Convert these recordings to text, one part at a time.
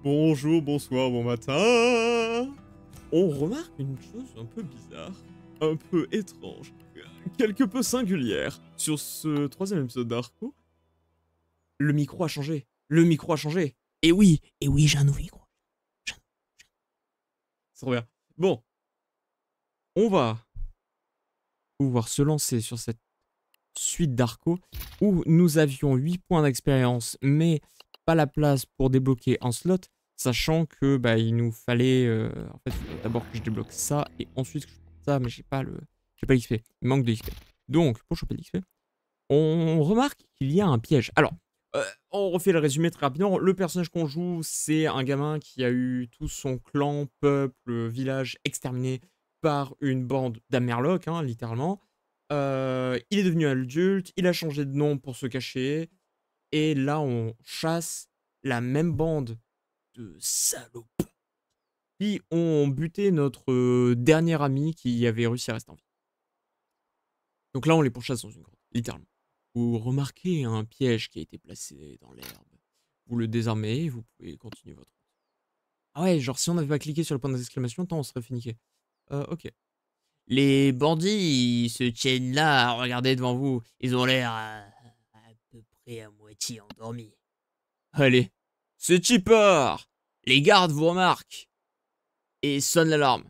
Bonjour, bonsoir, bon matin. On remarque une chose un peu bizarre, un peu étrange, quelque peu singulière. Sur ce troisième épisode d'Arco, le micro a changé. Le micro a changé. Et oui, j'ai un nouveau micro. C'est trop bien. Bon, on va pouvoir se lancer sur cette suite d'Arco où nous avions 8 points d'expérience, mais pas la place pour débloquer un slot, sachant que il nous fallait en fait, il fallait d'abord que je débloque ça et ensuite que je fasse ça, mais j'ai pas l'XP. Il manque de l'XP. Donc, pour choper l'XP, on remarque qu'il y a un piège. Alors, on refait le résumé très rapidement. Le personnage qu'on joue, c'est un gamin qui a eu tout son clan, peuple, village exterminé par une bande d'Amerloc, hein, littéralement. Il est devenu adulte, il a changé de nom pour se cacher, et là on chasse la même bande de salauds qui ont buté notre dernier ami qui avait réussi à rester en vie. Donc là on les pourchasse dans une grotte, littéralement. Vous remarquez un piège qui a été placé dans l'herbe. Vous le désarmez et vous pouvez continuer votre route. Ah ouais, genre si on n'avait pas cliqué sur le point d'exclamation, on serait fait niquer. Ok. Les bandits, ils se tiennent là, regardez devant vous. Ils ont l'air à peu près à moitié endormis. Allez, c'est Chipper. Les gardes vous remarquent et sonnent l'alarme.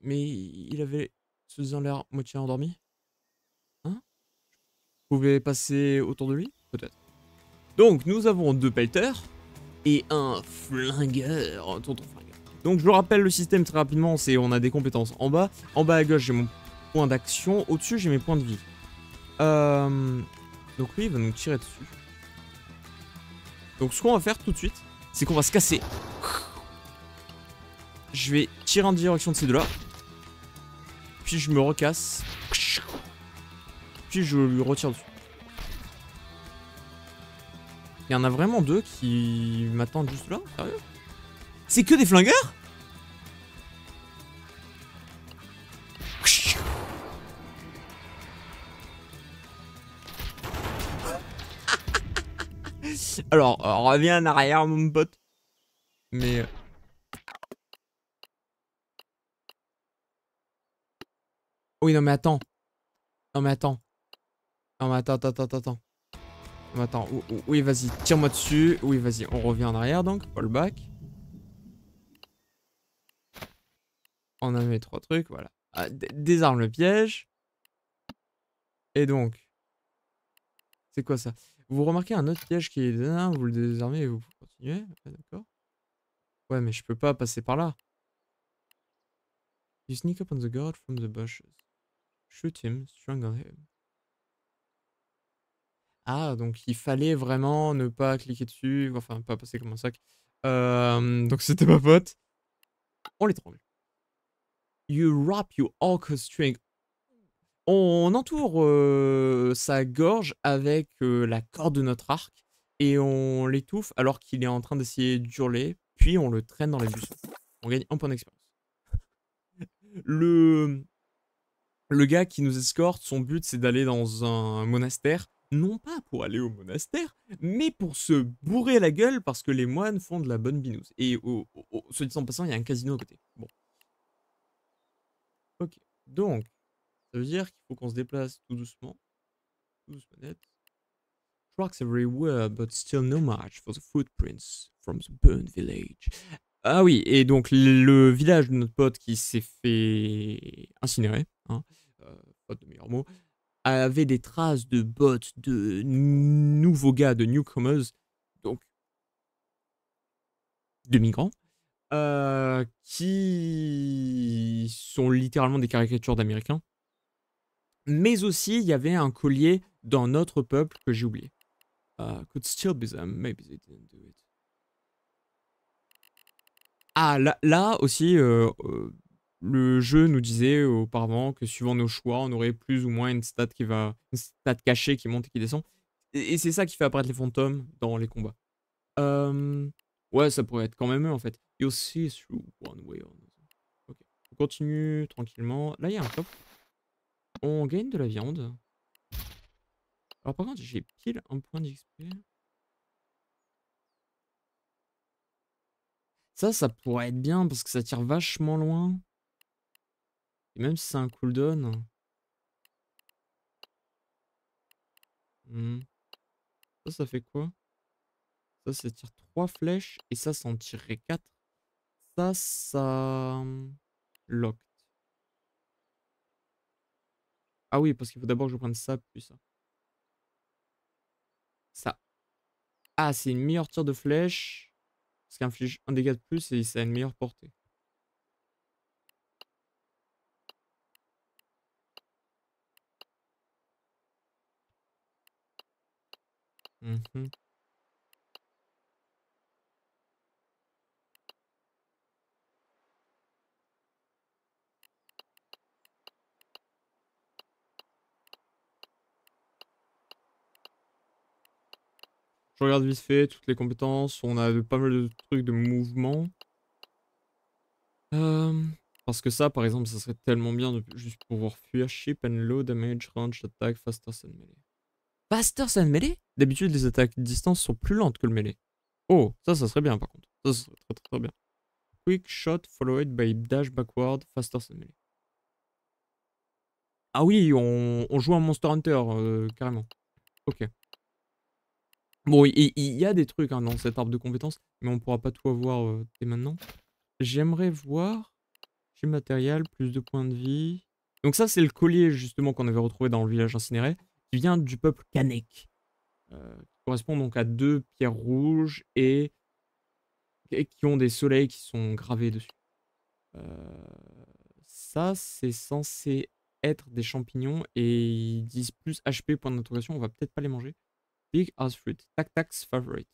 Mais il avait ce l'air moitié endormi. Hein? Vous pouvez passer autour de lui? Peut-être. Donc, nous avons 2 pelters et un flingueur. Tonton flingueur. Donc, je vous rappelle le système très rapidement, c'est on a des compétences en bas. En bas à gauche, j'ai mon point d'action. Au-dessus, j'ai mes points de vie. Donc lui, il va nous tirer dessus. Donc ce qu'on va faire tout de suite, c'est qu'on va se casser. Je vais tirer en direction de ces deux-là. Puis je me recasse. Puis je lui retire dessus. Il y en a vraiment 2 qui m'attendent juste là? Sérieux? C'est que des flingueurs? Alors, reviens en arrière, mon pote. Mais... Oui, non mais attends. Non mais attends. Non mais attends. Non, attends, oui, vas-y, tire-moi dessus. Oui, vas-y, on revient en arrière donc. Fall back. On a mes 3 trucs, voilà. Ah, désarme le piège. Et donc, c'est quoi ça? Vous remarquez un autre piège qui est là, vous le désarmez et vous continuez. Ouais, d'accord. Ouais, mais je peux pas passer par là. You sneak up on the guard from the bushes. Shoot him, strangle him. Ah, donc il fallait vraiment ne pas cliquer dessus, enfin pas passer comme un sac. Donc c'était ma pote. On l'étrangle. You wrap your orca string. On entoure sa gorge avec la corde de notre arc et on l'étouffe alors qu'il est en train d'essayer d'hurler, puis on le traîne dans les buissons. On gagne 1 point d'expérience. Le... le gars qui nous escorte, son but c'est d'aller dans un monastère, non pas pour aller au monastère, mais pour se bourrer la gueule parce que les moines font de la bonne binouse. Et soit dit en passant, il y a un casino à côté. Bon. Ok. Donc, ça veut dire qu'il faut qu'on se déplace tout doucement. Tout doucement. Tracks everywhere, but still no match for the footprints from the burned village. Ah oui, et donc le village de notre pote qui s'est fait incinérer, hein, pas de meilleurs mots, avait des traces de bottes de nouveaux gars, de newcomers, donc de migrants, qui sont littéralement des caricatures d'Américains. Mais aussi, il y avait un collier dans notre peuple que j'ai oublié. Could still be them, maybe they didn't do it. Ah, là aussi, le jeu nous disait auparavant que suivant nos choix, on aurait plus ou moins une stat cachée qui monte et qui descend. Et c'est ça qui fait apparaître les fantômes dans les combats. Ouais, ça pourrait être quand même eux en fait. You'll see through one way or another. Ok. On continue tranquillement. Là, il y a un top. On gagne de la viande. Alors par contre, j'ai pile un point d'XP. Ça pourrait être bien parce que ça tire vachement loin. Et même si c'est un cooldown. Ça fait quoi? Ça tire 3 flèches. Et ça en tirerait 4. Ça... Lock. Ah oui, parce qu'il faut d'abord que je prenne ça, puis ça. Ça. Ah, c'est une meilleure tir de flèche. Parce qu'il inflige un dégât de plus et ça a une meilleure portée. Mhm. Je regarde vite fait toutes les compétences. On a pas mal de trucs de mouvement. Parce que ça, par exemple, ça serait tellement bien de juste pouvoir fuir. Ship and low damage, range, attack, faster than melee. Faster than melee? D'habitude, les attaques de distance sont plus lentes que le melee. Oh, ça serait bien par contre. Ça serait très bien. Quick shot followed by dash backward, faster than melee. Ah oui, on joue un Monster Hunter, carrément. Ok. Bon, il y a des trucs hein, dans cet arbre de compétences, mais on pourra pas tout avoir dès maintenant. J'aimerais voir... Chez matériel, plus de points de vie. Donc ça, c'est le collier, justement, qu'on avait retrouvé dans le village incinéré, qui vient du peuple Kanek. Qui correspond donc à 2 pierres rouges et qui ont des soleils qui sont gravés dessus. Ça, c'est censé être des champignons et ils disent plus HP, point d'interrogation. On va peut-être pas les manger. Big as fruit. Tac-tacs favorite.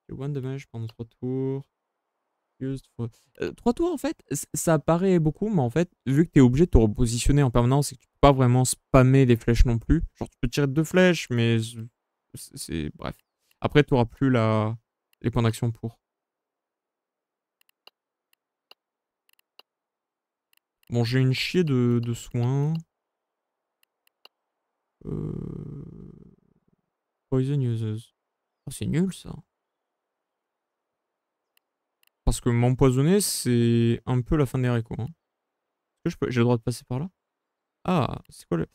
1 damage pendant 3 tours. 3 tours en fait, ça paraît beaucoup, mais en fait, vu que tu es obligé de te repositionner en permanence et que tu peux pas vraiment spammer des flèches non plus, genre tu peux tirer 2 flèches, mais c'est... Bref. Après, tu auras plus les points d'action pour. Bon, j'ai une chier de soins. Poison users. Oh, c'est nul ça. Parce que m'empoisonner, c'est un peu la fin des haricots. Hein. Est-ce que j'ai le droit de passer par là? Ah, c'est quoi le...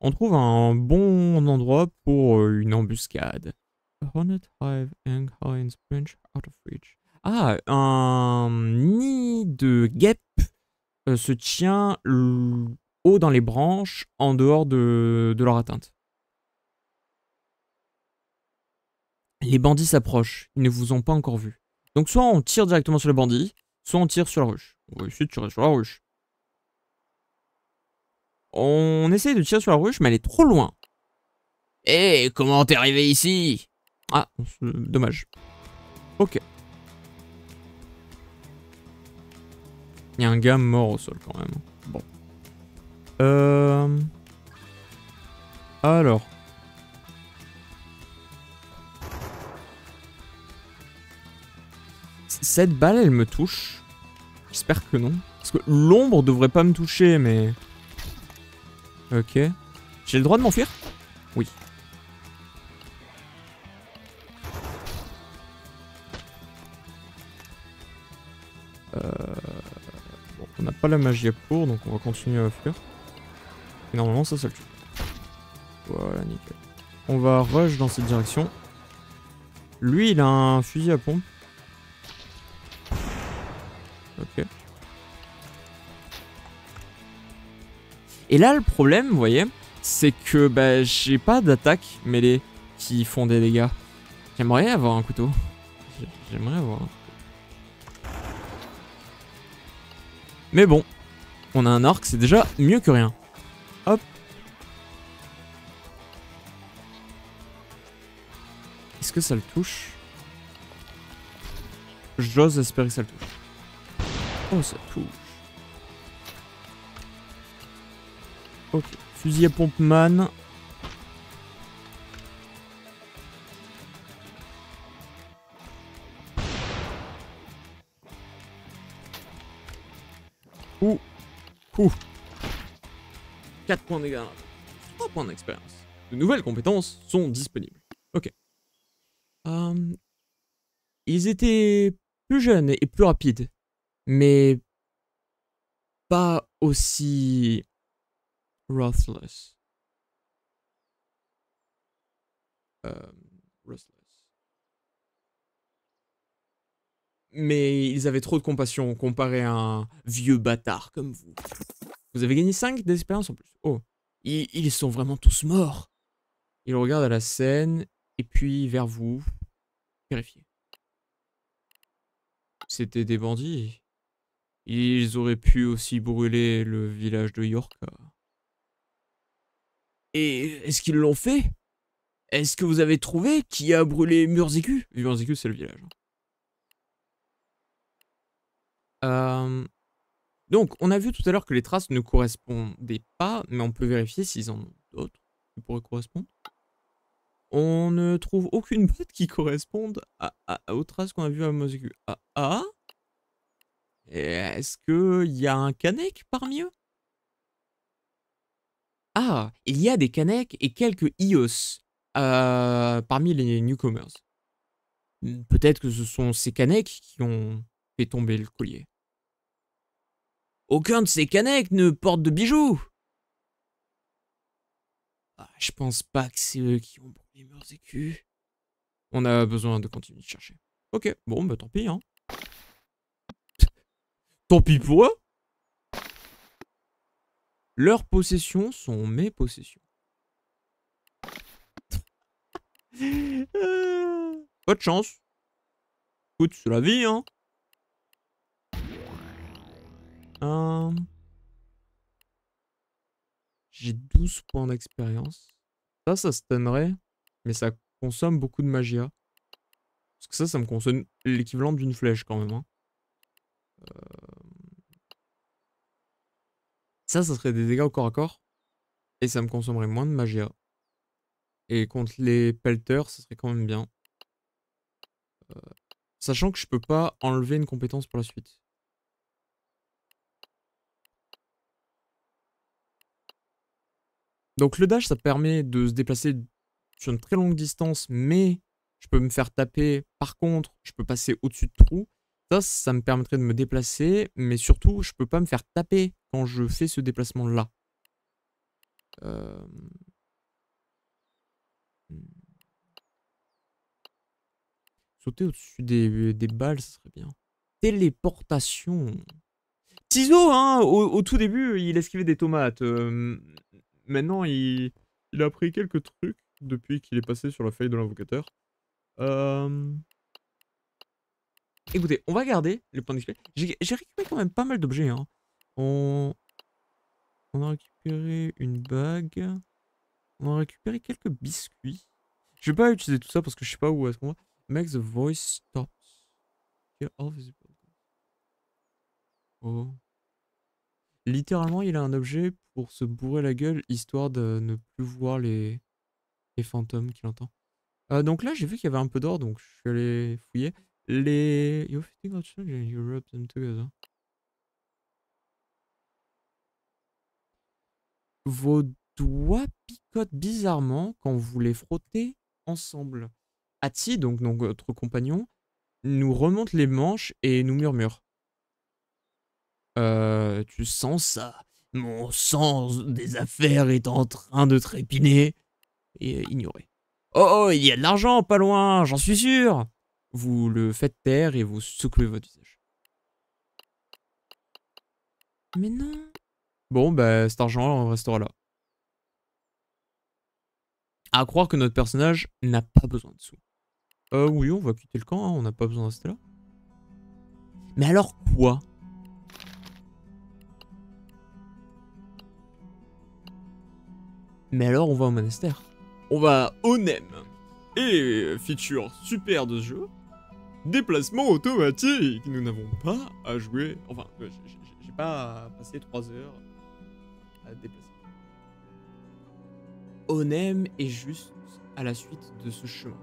On trouve un bon endroit pour une embuscade. A hornet hive and hinds branch out of reach. Ah, un nid de guêpes se tient haut dans les branches, en dehors de leur atteinte. Les bandits s'approchent. Ils ne vous ont pas encore vu. Donc soit on tire directement sur les bandits, soit on tire sur la ruche. On va essayer de tirer sur la ruche. On essaye de tirer sur la ruche, mais elle est trop loin. Hé, comment t'es arrivé ici? Ah, dommage. Ok. Il y a un gars mort au sol quand même. Bon. Alors. Cette balle, elle me touche. J'espère que non. Parce que l'ombre devrait pas me toucher, mais... Ok. J'ai le droit de m'enfuir? Oui. Bon, on n'a pas la magie pour, donc on va continuer à fuir. Et normalement, ça le tue. Voilà, nickel. On va rush dans cette direction. Lui, il a un fusil à pompe. Ok. Et là, le problème, vous voyez, c'est que bah, j'ai pas d'attaque mêlée qui font des dégâts. J'aimerais avoir un couteau. J'aimerais avoir un couteau. Mais bon, on a un arc, c'est déjà mieux que rien. Hop. Est-ce que ça le touche? J'ose espérer que ça le touche. Oh, ça touche. Ok. Fusil à pompe man. Ouh. 4 points de dégâts. 3 points d'expérience. De nouvelles compétences sont disponibles. Ok. Ils étaient plus jeunes et plus rapides, mais pas aussi ruthless. Ruthless. Mais ils avaient trop de compassion comparé à un vieux bâtard comme vous. Vous avez gagné 5 d'expérience en plus. Oh, ils sont vraiment tous morts. Il regarde à la scène et puis vers vous. Vérifiez. C'était des bandits. Ils auraient pu aussi brûler le village de Yorka. Et est-ce qu'ils l'ont fait? Est-ce que vous avez trouvé qui a brûlé Murziku? Murziku, c'est le village. Donc, on a vu tout à l'heure que les traces ne correspondaient pas, mais on peut vérifier s'ils en ont d'autres qui pourraient correspondre. On ne trouve aucune bête qui corresponde aux traces qu'on a vues à Murziku. Est-ce qu'il y a un Kanek parmi eux? Ah, il y a des Kanek et quelques Ios parmi les newcomers. Peut-être que ce sont ces Kanek qui ont fait tomber le collier. Aucun de ces Kanek ne porte de bijoux. Je pense pas que c'est eux qui ont brûlé Murziku. On a besoin de continuer de chercher. Ok, bon, bah tant pis, hein. Tant pis pour eux. Leurs possessions sont mes possessions. Pas de chance. Écoute, c'est la vie, hein. J'ai 12 points d'expérience. Ça stunnerait, mais ça consomme beaucoup de magia. Parce que ça me consomme l'équivalent d'une flèche quand même. Hein. Ça serait des dégâts au corps à corps. Et ça me consommerait moins de magia. Et contre les pelters, ça serait quand même bien. Sachant que je peux pas enlever une compétence pour la suite. Donc le dash, ça permet de se déplacer sur une très longue distance, mais je peux me faire taper. Par contre, je peux passer au-dessus de trous. Ça me permettrait de me déplacer, mais surtout, je peux pas me faire taper quand je fais ce déplacement-là. Sauter au-dessus des balles, ça serait bien. Téléportation. Tizo, hein, au tout début, il esquivait des tomates. Maintenant, il a appris quelques trucs depuis qu'il est passé sur la feuille de l'invocateur. Écoutez, on va garder les points d'XP. J'ai récupéré quand même pas mal d'objets. Hein. On a récupéré une bague. On a récupéré quelques biscuits. Je vais pas utiliser tout ça parce que je sais pas où est-ce qu'on va. Make the voice stops. All visible. Oh. Littéralement, il a un objet pour se bourrer la gueule, histoire de ne plus voir les fantômes qu'il entend. Donc là, j'ai vu qu'il y avait un peu d'or, donc je suis allé fouiller. Les... You think you rub them together. Vos doigts picotent bizarrement quand vous les frottez ensemble. Ati, donc notre compagnon, nous remonte les manches et nous murmure. Tu sens ça? Mon sens des affaires est en train de trépiner. Et ignorer. Oh, il y a de l'argent pas loin, j'en suis sûr. Vous le faites taire et vous secouez votre visage. Mais non. Bon, bah cet argent restera là. À croire que notre personnage n'a pas besoin de sous. Oui, on va quitter le camp, hein, on n'a pas besoin de rester là. Mais alors quoi? Mais alors on va au monastère. On va au NEM. Et feature super de ce jeu, déplacement automatique. Nous n'avons pas à jouer. Enfin, j'ai pas passé 3 heures à déplacer. Onem est juste à la suite de ce chemin.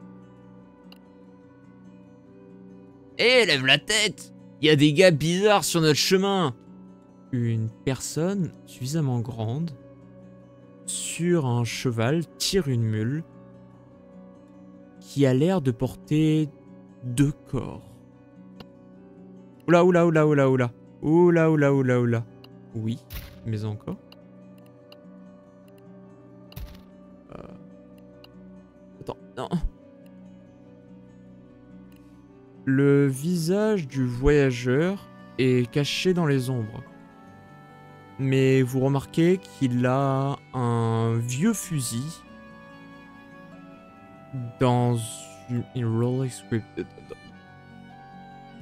Hé, lève la tête! Il y a des gars bizarres sur notre chemin! Une personne suffisamment grande sur un cheval tire une mule qui a l'air de porter 2 corps. Oula, oula, oula, oula, oula. Oula, oula, oula, oula. Oui, mais encore. Attends, non. Le visage du voyageur est caché dans les ombres. Mais vous remarquez qu'il a un vieux fusil dans une Rolex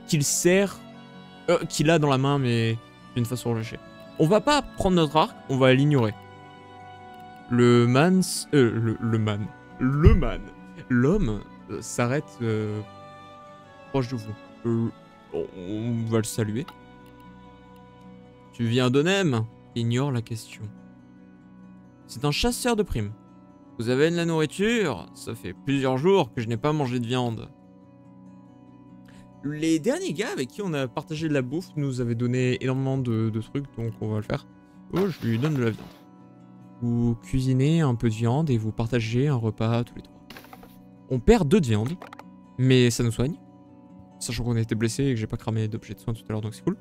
qu'il sert, qu'il a dans la main, mais d'une façon relâchée. On va pas prendre notre arc, on va l'ignorer. L'homme s'arrête proche de vous. On va le saluer. Tu viens d'Onem? Ignore la question. C'est un chasseur de primes. Vous avez de la nourriture? Ça fait plusieurs jours que je n'ai pas mangé de viande. Les derniers gars avec qui on a partagé de la bouffe nous avaient donné énormément de trucs, donc on va le faire. Oh, je lui donne de la viande. Vous cuisinez un peu de viande et vous partagez un repas tous les 3. On perd 2 de viande, mais ça nous soigne. Sachant qu'on a été blessé et que j'ai pas cramé d'objets de soin tout à l'heure, donc c'est cool.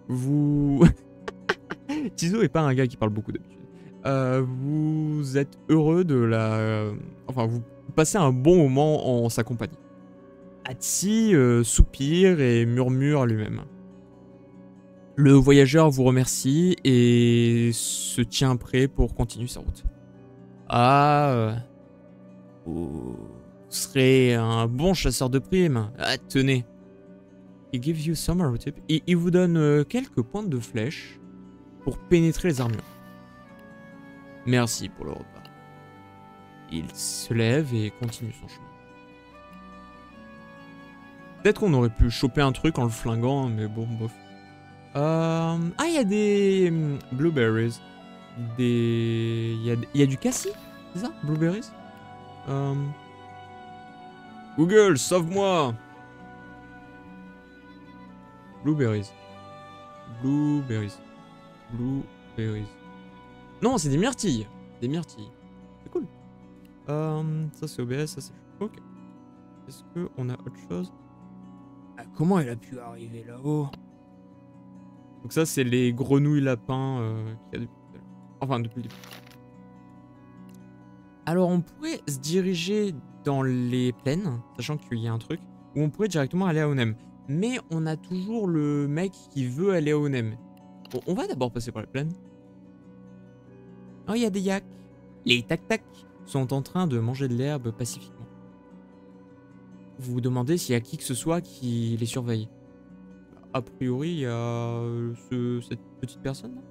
Vous... Tizo est pas un gars qui parle beaucoup d'habitude. Vous êtes heureux de la... Enfin, vous passez un bon moment en sa compagnie. Hatsi soupire et murmure à lui-même. Le voyageur vous remercie et se tient prêt pour continuer sa route. Ah... vous serez un bon chasseur de primes. Ah, tenez. Il give you some arrow tip. Il vous donne quelques pointes de flèche pour pénétrer les armures. Merci pour le repas. Il se lève et continue son chemin. Peut-être qu'on aurait pu choper un truc en le flinguant, mais bon, bof. Ah, il y a des blueberries. Il y a du cassis, c'est ça? Blueberries? Google, sauve-moi! Blueberries. Blueberries. Blueberries. Non, c'est des myrtilles. Des myrtilles. C'est cool. Ça c'est OBS, ça c'est... Ok. Est-ce qu'on a autre chose? Ah, comment elle a pu arriver là-haut? Donc ça c'est les grenouilles lapins qu'il y a depuis tout à l'heure. Enfin, depuis le début. Alors on pourrait se diriger dans les plaines, sachant qu'il y a un truc, ou on pourrait directement aller à Onem. Mais on a toujours le mec qui veut aller à Onem. Bon, on va d'abord passer par les plaines. Oh, il y a des yaks. Les tac-tac sont en train de manger de l'herbe pacifiquement. Vous vous demandez s'il y a qui que ce soit qui les surveille. A priori, il y a cette petite personne là.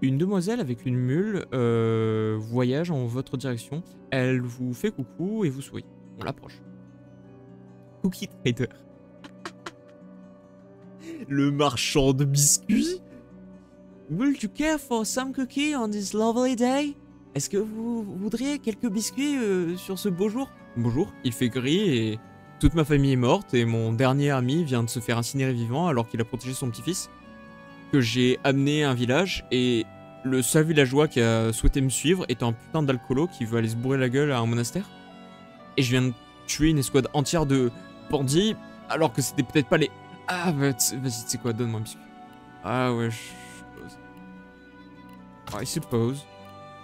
Une demoiselle avec une mule voyage en votre direction. Elle vous fait coucou et vous sourit. On l'approche. Cookie Trader. Le marchand de biscuits. Will you care for some cookie on this lovely day? Est-ce que vous voudriez quelques biscuits sur ce beau jour? Bonjour, il fait gris et toute ma famille est morte et mon dernier ami vient de se faire incinérer vivant alors qu'il a protégé son petit-fils. Que j'ai amené à un village et le seul villageois qui a souhaité me suivre est un putain d'alcoolo qui veut aller se bourrer la gueule à un monastère. Et je viens de tuer une escouade entière de bandits alors que c'était peut-être pas les... Ah, vas-y, tu sais quoi, donne-moi un biscuit. Ah ouais, I suppose.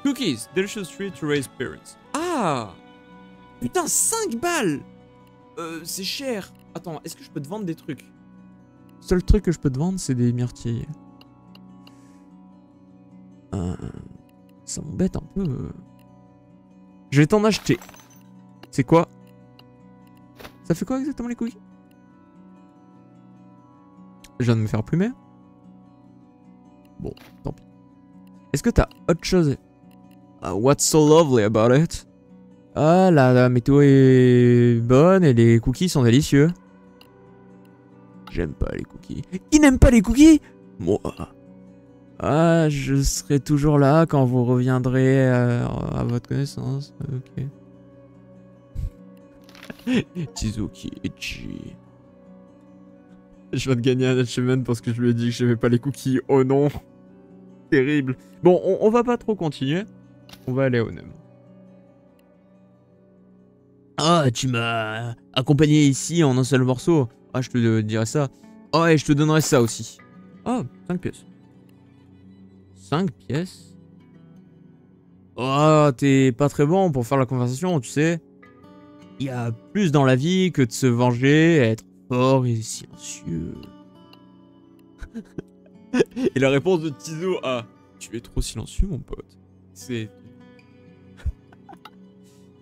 Cookies, delicious treat to raise spirits. Ah! Putain, 5 balles! C'est cher. Attends, est-ce que je peux te vendre des trucs? Le seul truc que je peux te vendre, c'est des myrtilles. Ça m'embête un peu. Je vais t'en acheter. C'est quoi? Ça fait quoi exactement les cookies? Je viens de me faire plumer. Bon, tant pis. Est-ce que t'as autre chose? What's so lovely about it? Ah, la météo est bonne et les cookies sont délicieux. J'aime pas les cookies. Qui n'aime pas les cookies? Moi. Ah, je serai toujours là quand vous reviendrez à votre connaissance. Ok. Tizuki Ichi. Je viens de gagner un achievement parce que je lui ai dit que j'avais pas les cookies. Oh non. Terrible. Bon, on va pas trop continuer. On va aller au Nem. Ah, tu m'as accompagné ici en un seul morceau. Ah, je te dirais ça. Oh, et je te donnerai ça aussi. Oh, 5 pièces. 5 pièces? Oh, t'es pas très bon pour faire la conversation, tu sais. Il y a plus dans la vie que de se venger, être fort et silencieux. Et la réponse de Tizo à tu es trop silencieux, mon pote. C'est...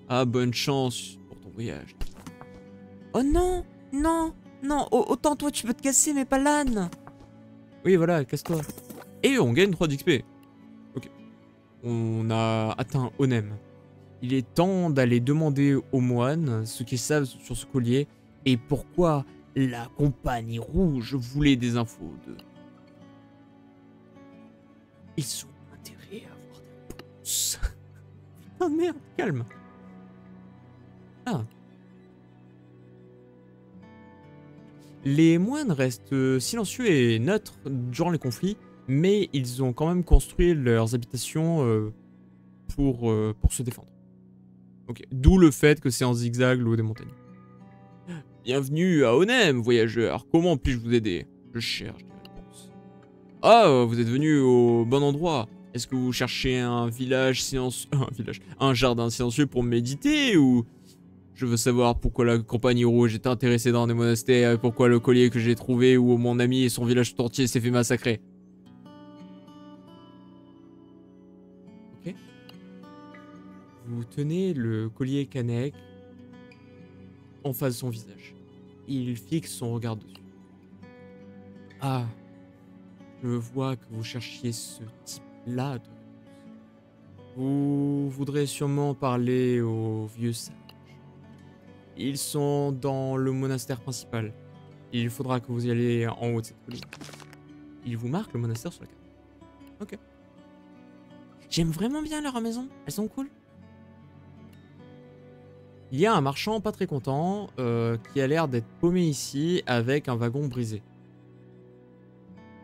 Ah, bonne chance pour ton voyage. Oh non, non, non, autant toi tu peux te casser, mais pas l'âne. Oui, voilà, casse-toi. Et on gagne 3 d'XP. Ok. On a atteint Onem. Il est temps d'aller demander aux moines ce qu'ils savent sur ce collier et pourquoi la compagnie rouge voulait des infos de... Ils ont intérêt à avoir des réponses. Oh merde, calme. Ah. Les moines restent silencieux et neutres durant les conflits, mais ils ont quand même construit leurs habitations pour se défendre. Ok, d'où le fait que c'est en zigzag le haut des montagnes. Bienvenue à Onem, voyageur. Comment puis-je vous aider? Je cherche des réponses. Ah, vous êtes venu au bon endroit. Est-ce que vous cherchez un village silencieux... Un jardin silencieux pour méditer ou... Je veux savoir pourquoi la compagnie rouge est intéressée dans des monastères et pourquoi le collier que j'ai trouvé où mon ami et son village tout entier s'est fait massacrer. Ok. Vous tenez le collier Kanek en face de son visage. Il fixe son regard dessus. Ah, je vois que vous cherchiez ce type-là de... Vous voudrez sûrement parler aux vieux sages. Ils sont dans le monastère principal. Il faudra que vous y alliez en haut de cette colline. Il vous marque le monastère sur la carte. Ok. J'aime vraiment bien leurs maisons. Elles sont cool. Il y a un marchand pas très content qui a l'air d'être paumé ici avec un wagon brisé.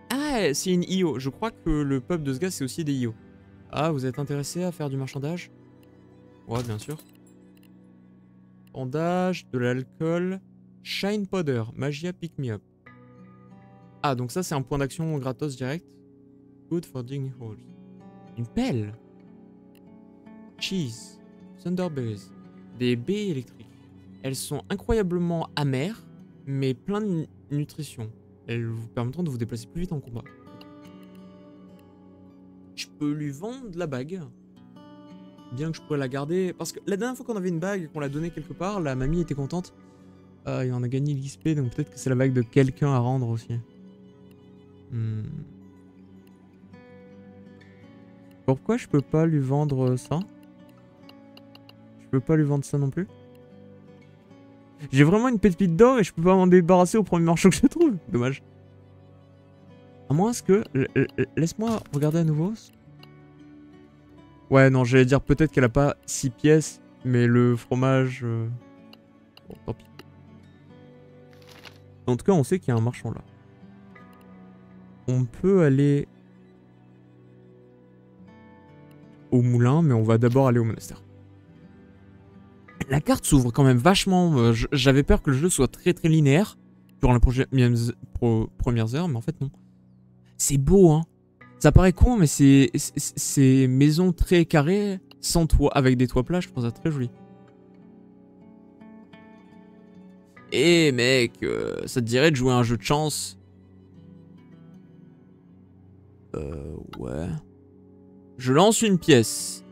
Ah, c'est une IO. Je crois que le pub de ce gars, c'est aussi des IO. Ah, vous êtes intéressé à faire du marchandage? Ouais, bien sûr. Bandage, de l'alcool, Shine Powder, Magia Pick Me Up. Ah, donc ça, c'est un point d'action gratos direct. Good for digging holes. Une pelle. Cheese, Thunderberries, des baies électriques. Elles sont incroyablement amères, mais plein de nutrition. Elles vous permettront de vous déplacer plus vite en combat. Je peux lui vendre la bague. Bien que je pourrais la garder. Parce que la dernière fois qu'on avait une bague et qu'on l'a donnée quelque part, la mamie était contente. Il en a gagné l'XP, donc peut-être que c'est la bague de quelqu'un à rendre aussi. Pourquoi je peux pas lui vendre ça? Je peux pas lui vendre ça non plus? J'ai vraiment une pépite d'or et je peux pas m'en débarrasser au premier marchand que je trouve. Dommage. À moins que... Laisse-moi regarder à nouveau. Ouais, non, j'allais dire peut-être qu'elle a pas 6 pièces, mais le fromage... Bon, tant pis. En tout cas, on sait qu'il y a un marchand là. On peut aller... au moulin, mais on va d'abord aller au monastère. La carte s'ouvre quand même vachement... J'avais peur que le jeu soit très très linéaire durant les premières heures, mais en fait non. C'est beau, hein. Ça paraît con, mais c'est maisons très carrées, sans toit, avec des toits plats, je trouve ça très joli. Eh mec, ça te dirait de jouer à un jeu de chance? Ouais. Je lance une pièce.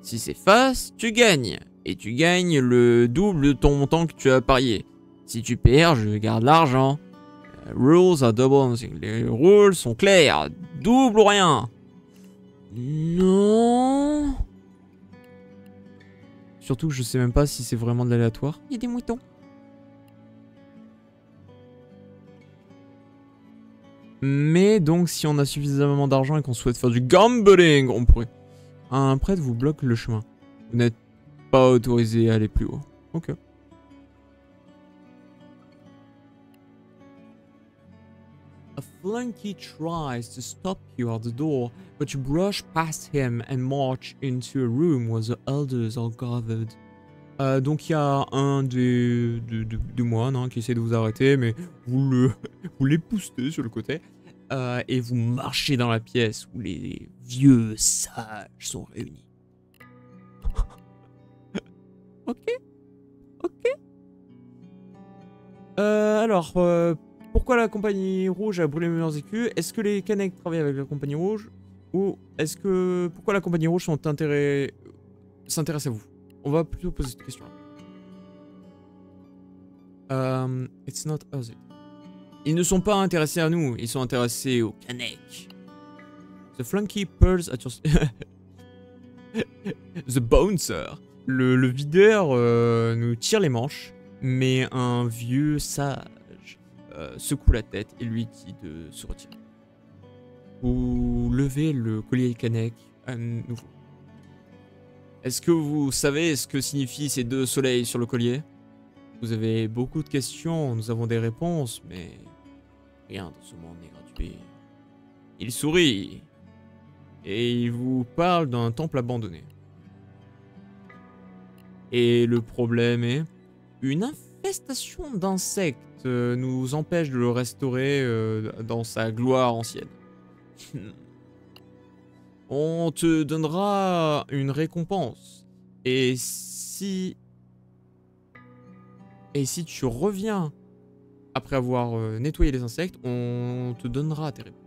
Si c'est face, tu gagnes. Et tu gagnes le double de ton montant que tu as parié. Si tu perds, je garde l'argent. Rules are double. Les rules sont clairs. Double ou rien. Non. Surtout que je sais même pas si c'est vraiment de l'aléatoire. Il y a des moutons. Mais donc, si on a suffisamment d'argent et qu'on souhaite faire du gambling, on pourrait. Un prêtre vous bloque le chemin. Vous n'êtes pas autorisé à aller plus haut. Ok. A flunky tries to stop you at the door, but you brush past him and march into a room where the elders are gathered. Donc il y a un des moines hein, qui essaie de vous arrêter, mais vous l'époustez sur le côté. Et vous marchez dans la pièce où les vieux sages sont réunis. Ok. Alors, pourquoi la compagnie rouge a brûlé mes meilleurs écus? Est-ce que les Kaneks travaillent avec la compagnie rouge? Ou est-ce que... Pourquoi la compagnie rouge s'intéresse à vous? On va plutôt poser cette question là. It's not us. Ils ne sont pas intéressés à nous, ils sont intéressés aux Kaneks. The flunky purrs at your... The bouncer. Le videur nous tire les manches, mais un vieux sage secoue la tête et lui dit de se retirer. Vous levez le collier Kanek à nouveau. Est-ce que vous savez ce que signifient ces deux soleils sur le collier? Vous avez beaucoup de questions, nous avons des réponses, mais rien dans ce monde n'est gratuit. Il sourit et il vous parle d'un temple abandonné. Et le problème est, une infestation d'insectes nous empêche de le restaurer dans sa gloire ancienne. On te donnera une récompense. Et si tu reviens après avoir nettoyé les insectes, on te donnera tes réponses.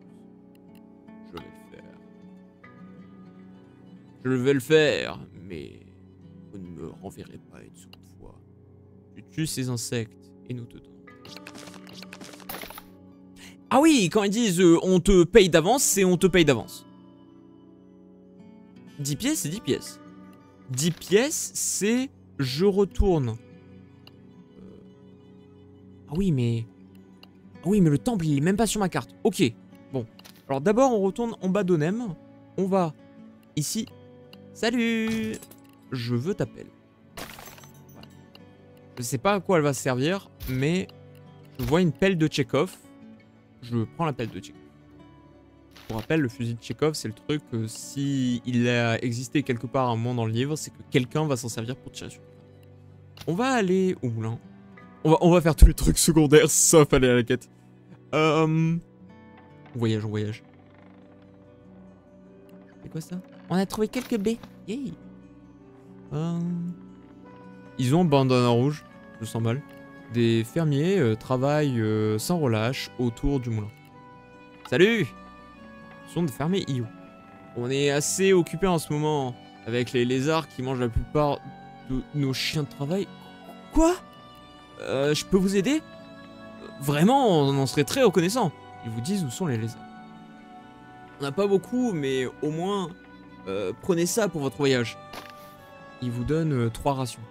Je vais le faire. Je vais le faire, mais vous ne me renverrez pas une seconde fois. Tu tues ces insectes et nous te donnons. Ah oui, quand ils disent on te paye d'avance, c'est on te paye d'avance. 10 pièces, c'est 10 pièces. 10 pièces, c'est je retourne. Ah oui, mais le temple, il est même pas sur ma carte. Ok, bon. Alors d'abord, on retourne en bas d'Onem. On va ici. Salut! Je veux ta pelle. Voilà. Je sais pas à quoi elle va servir, mais je vois une pelle de Tchekhov. Je prends la pelle de Tchekhov. Pour rappel, le fusil de Tchekhov, c'est le truc que si il a existé quelque part à un moment dans le livre, c'est que quelqu'un va s'en servir pour tirer sur quelqu'un. On va aller au moulin. On va faire tous les trucs secondaires, sauf aller à la quête. On voyage. C'est quoi ça? On a trouvé quelques baies. Yay. Ils ont bandana rouge, je sens mal. Des fermiers travaillent sans relâche autour du moulin. Salut! Ce sont des fermiers IO. On est assez occupés en ce moment avec les lézards qui mangent la plupart de nos chiens de travail. Quoi? Je peux vous aider? Vraiment, on en serait très reconnaissant. Ils vous disent où sont les lézards. On n'a pas beaucoup, mais au moins, prenez ça pour votre voyage. Ils vous donnent 3 rations.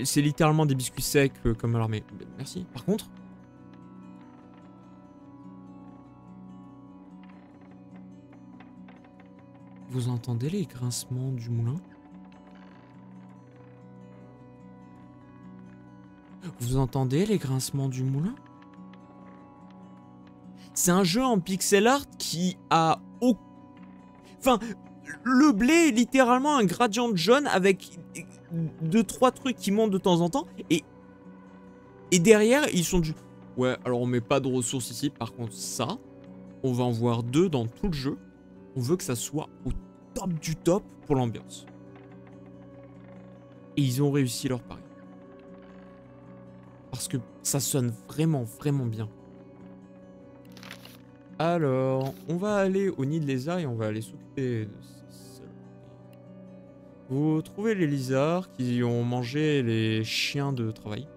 C'est littéralement des biscuits secs comme à l'armée. Merci. Par contre... Vous entendez les grincements du moulin? Vous entendez les grincements du moulin? C'est un jeu en pixel art qui a... Enfin, le blé est littéralement un gradient de jaune avec 2-3 trucs qui montent de temps en temps. Et derrière, ils sont du... Ouais, alors on met pas de ressources ici. Par contre, ça, on va en voir 2 dans tout le jeu. On veut que ça soit au top du top pour l'ambiance. Et ils ont réussi leur pari. Parce que ça sonne vraiment, vraiment bien. Alors, on va aller au nid de lézards et on va aller s'occuper de ça. Vous trouvez les lézards qui ont mangé les chiens de travail.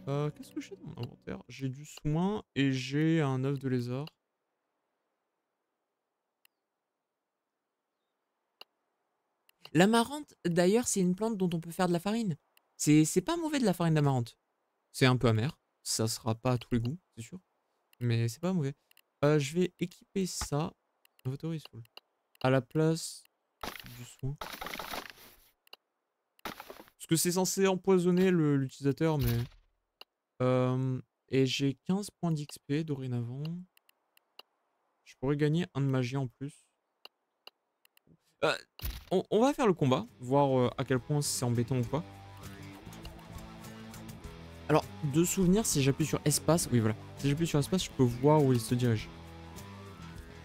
Qu'est-ce que j'ai dans mon inventaire? J'ai du soin et j'ai un œuf de lézard. L'amarante, d'ailleurs, c'est une plante dont on peut faire de la farine. C'est pas mauvais de la farine d'amarante. C'est un peu amer. Ça sera pas à tous les goûts, c'est sûr. Mais c'est pas mauvais. Je vais équiper ça. Inventory full. À la place du soin. Parce que c'est censé empoisonner l'utilisateur, mais... Et j'ai 15 points d'XP dorénavant. Je pourrais gagner un de magie en plus. On va faire le combat, voir à quel point c'est embêtant ou pas. Alors, de souvenir, si j'appuie sur espace, oui voilà, si j'appuie sur espace, je peux voir où il se dirige.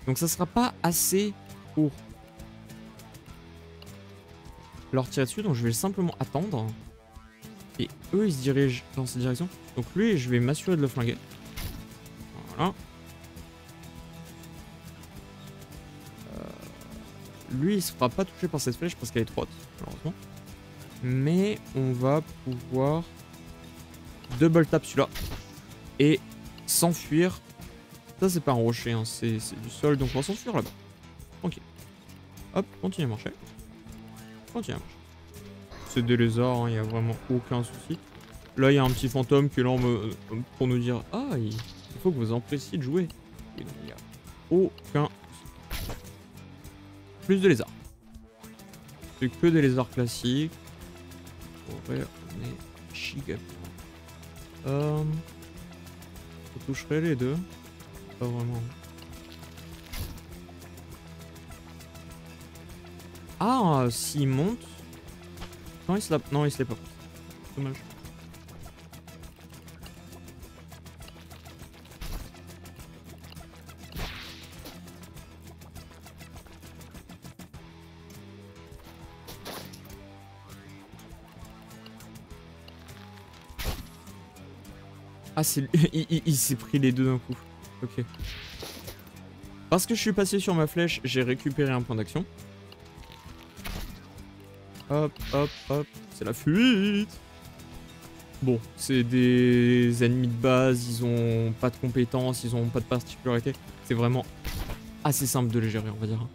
Donc ça sera pas assez pour leur tirer dessus, donc je vais simplement attendre. Et eux, ils se dirigent dans cette direction. Donc lui, je vais m'assurer de le flinguer. Voilà. Lui, il se fera pas toucher par cette flèche parce qu'elle est trop haute, malheureusement. Mais on va pouvoir double tap celui-là et s'enfuir. Ça, c'est pas un rocher, hein, c'est du sol, donc on va s'enfuir là-bas. Tranquille. Hop, continue à marcher. Continue à marcher. C'est des lézards, il n'y a vraiment aucun souci. Là, il y a un petit fantôme qui est là pour nous dire « Ah, il faut que vous appréciez de jouer. » Il n'y a aucun souci. Plus de lézards. C'est que des lézards classiques. En vrai, on est giga. Je toucherai les deux. Pas vraiment. Ah, s'il monte. Non, il se l'a pas. Dommage. Ah, il s'est pris les deux d'un coup. Ok. Parce que je suis passé sur ma flèche, j'ai récupéré un point d'action. Hop, hop, hop. C'est la fuite. Bon, c'est des ennemis de base, ils ont pas de compétences, ils ont pas de particularité. C'est vraiment assez simple de les gérer, on va dire.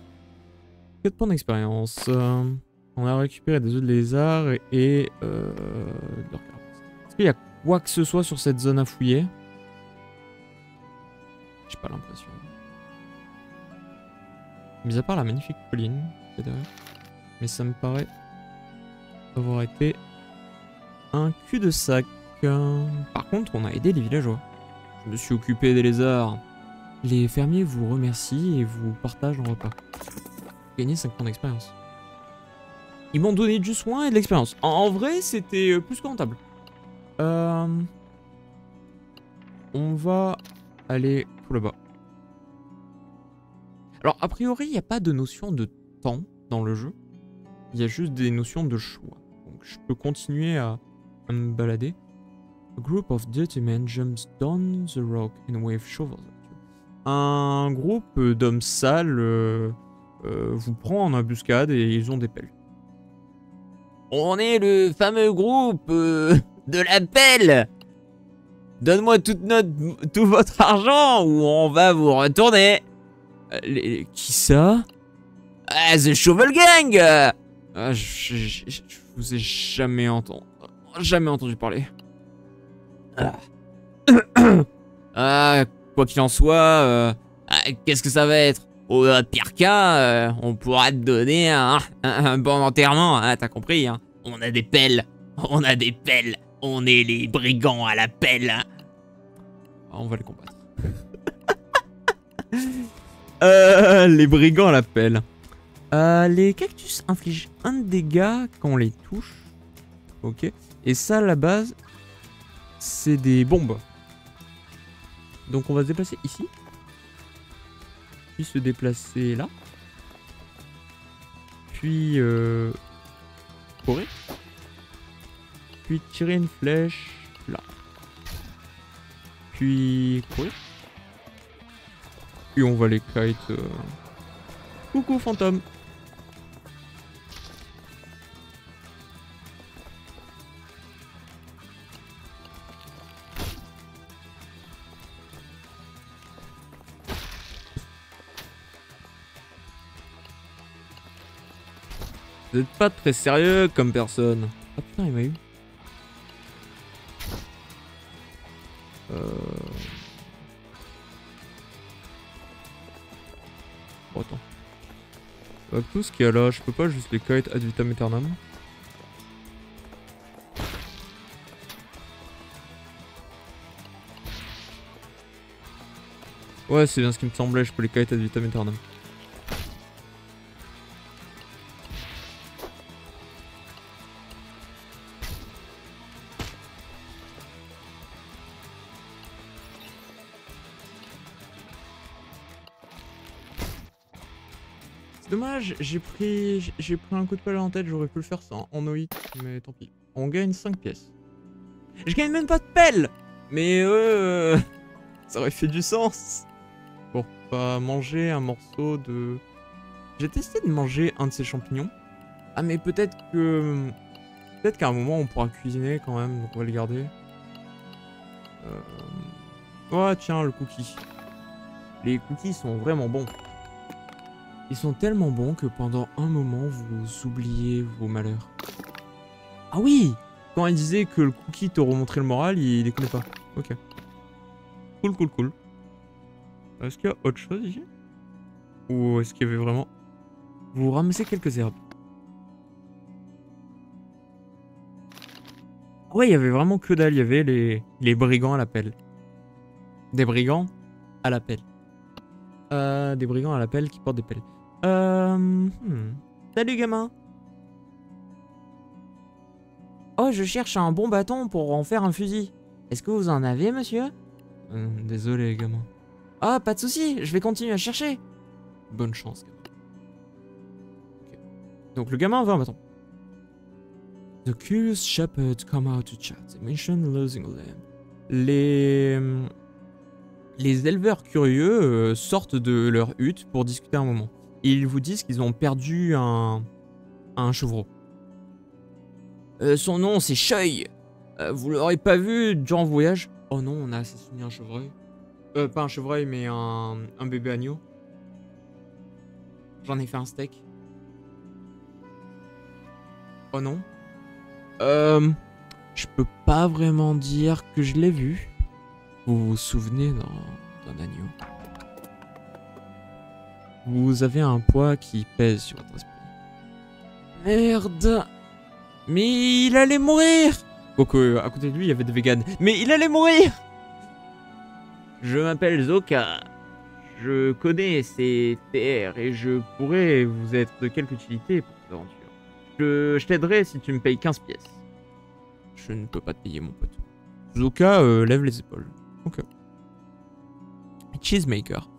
4 points d'expérience. On a récupéré des œufs de lézard et de leur carapace. Est-ce qu'il y a quoi que ce soit sur cette zone à fouiller? J'ai pas l'impression. Mis à part la magnifique colline qui est derrière. Mais ça me paraît avoir été un cul-de-sac. Par contre, on a aidé les villageois. Je me suis occupé des lézards. Les fermiers vous remercient et vous partagent un repas. Gagner 5 points d'expérience. Ils m'ont donné du soin et de l'expérience. En vrai, c'était plus que rentable. On va aller tout là-bas. Alors, a priori, il n'y a pas de notion de temps dans le jeu. Il y a juste des notions de choix. Donc, je peux continuer à me balader. A group of dirty men jumps down the rock and wave shovels. Un groupe d'hommes sales vous prend en embuscade et ils ont des pelles. On est le fameux groupe de la pelle. Donne-moi tout votre argent ou on va vous retourner. Qui ça? Ah, The Shovel Gang. Je vous ai jamais entendu parler. Quoi qu'il en soit, qu'est-ce que ça va être? Au pire cas, on pourra te donner un bon enterrement, hein, t'as compris, hein? On a des pelles, on est les brigands à la pelle. Hein. On va les combattre. Les brigands à la pelle. Les cactus infligent un dégât quand on les touche. Ok. Et ça, à la base, c'est des bombes. Donc on va se déplacer ici. Puis se déplacer là. Puis courir. Puis tirer une flèche là. Puis courir. Puis on va les kite. Coucou fantôme. Vous êtes pas très sérieux comme personne. Ah putain, il m'a eu. Bon, attends. Avec tout ce qu'il y a là, je peux pas juste les kite ad vitam aeternam. Ouais, c'est bien ce qui me semblait, je peux les qualités de vitam aeternam. C'est dommage, j'ai pris un coup de pelle en tête, j'aurais pu le faire ça en OI, mais tant pis. On gagne 5 pièces. Je gagne même pas de pelle. Mais ça aurait fait du sens. Pour pas manger un morceau de... J'ai testé de manger un de ces champignons. Ah mais peut-être que... Peut-être qu'à un moment on pourra cuisiner quand même, donc on va le garder. Oh tiens, le cookie. Les cookies sont vraiment bons. Ils sont tellement bons que pendant un moment vous oubliez vos malheurs. Ah oui! Quand il disait que le cookie te remontrait le moral, il déconnait pas. Ok. Cool, cool, cool. Est-ce qu'il y a autre chose ici? Ou est-ce qu'il y avait vraiment... Vous ramassez quelques herbes. Ouais, il y avait vraiment que dalle. Il y avait les brigands à l'appel. Des brigands à l'appel. Des brigands à l'appel qui portent des pelles. Salut gamin. Oh, je cherche un bon bâton pour en faire un fusil. Est-ce que vous en avez, monsieur? Désolé, gamin. Ah, pas de souci, je vais continuer à chercher. Bonne chance, gamin. Okay. Donc le gamin veut un bâton. The curious shepherds come out to chat. They mention losing a lamb. Les éleveurs curieux sortent de leur hutte pour discuter un moment. Ils vous disent qu'ils ont perdu un chevreau. Son nom, c'est Cheuil. Vous l'aurez pas vu durant le voyage? Oh non, on a assassiné un chevreuil. Pas un chevreuil, mais un bébé agneau. J'en ai fait un steak. Oh non. Je peux pas vraiment dire que je l'ai vu. Vous vous souvenez d'un agneau? Vous avez un poids qui pèse sur votre esprit. Merde. Mais il allait mourir. Quoique, à côté de lui, il y avait des véganes. Mais il allait mourir. Je m'appelle Zoka. Je connais ces terres et je pourrais vous être de quelque utilité pour cette aventure. Je t'aiderai si tu me payes 15 pièces. Je ne peux pas te payer, mon pote. Zoka lève les épaules. Ok. Cheesemaker.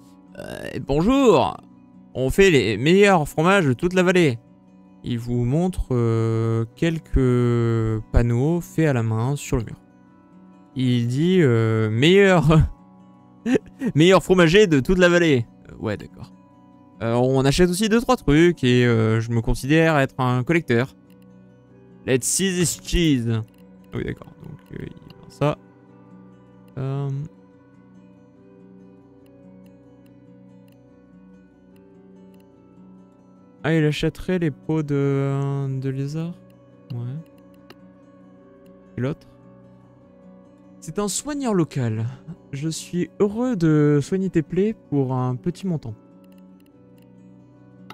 Bonjour. On fait les meilleurs fromages de toute la vallée. Il vous montre quelques panneaux faits à la main sur le mur. Il dit meilleur meilleur fromager de toute la vallée. Ouais, d'accord. On achète aussi 2-3 trucs et je me considère être un collecteur. Let's see this cheese. Oui, d'accord. Donc, il vend ça. Ah, il achèterait les peaux de lézard? Ouais. Et l'autre? C'est un soigneur local. Je suis heureux de soigner tes plaies pour un petit montant.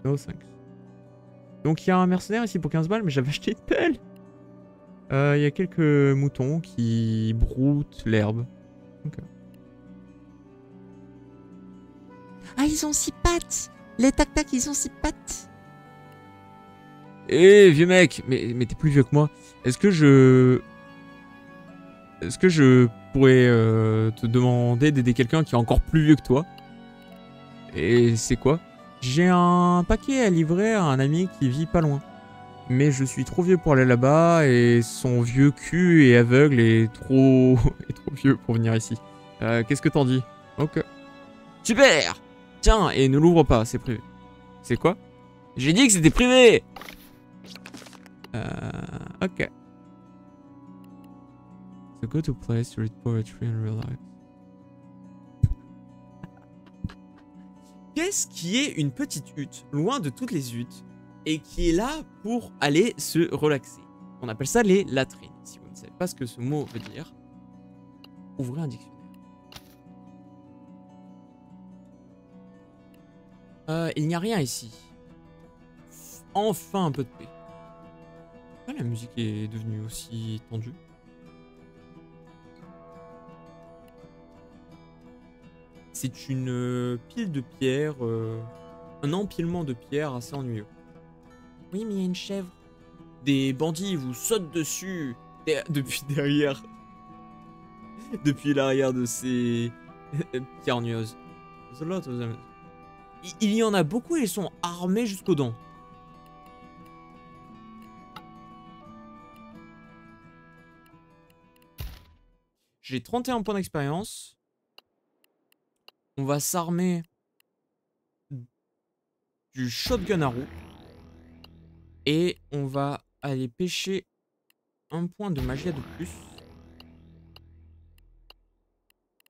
No thanks. Donc il y a un mercenaire ici pour 15 balles, mais j'avais acheté une pelle. Il y a quelques moutons qui broutent l'herbe. Ok. Ah, ils ont 6 pattes. Les tac-tac, ils ont 6 pattes. Eh vieux mec, mais t'es plus vieux que moi. Est-ce que je pourrais te demander d'aider quelqu'un qui est encore plus vieux que toi? Et c'est quoi? J'ai un paquet à livrer à un ami qui vit pas loin. Mais je suis trop vieux pour aller là-bas et son vieux cul est aveugle et trop vieux pour venir ici. Qu'est-ce que t'en dis? Ok. Super! Tiens, et ne l'ouvre pas, c'est privé. C'est quoi? J'ai dit que c'était privé! Ok. So go to place to read poetry and relax. Qu'est-ce qui est une petite hutte, loin de toutes les huttes, et qui est là pour aller se relaxer? On appelle ça les latrines. Si vous ne savez pas ce que ce mot veut dire, ouvrez un dictionnaire. Il n'y a rien ici. Enfin un peu de paix. Ah, la musique est devenue aussi tendue. C'est une pile de pierres, un empilement de pierres assez ennuyeux. Oui, mais il y a une chèvre. Des bandits vous sautent dessus depuis derrière. Depuis l'arrière de ces pierres ennuyeuses. There's a lot of them. Il y en a beaucoup et ils sont armés jusqu'aux dents. J'ai 31 points d'expérience. On va s'armer du shotgun à roue. Et on va aller pêcher un point de magie de plus.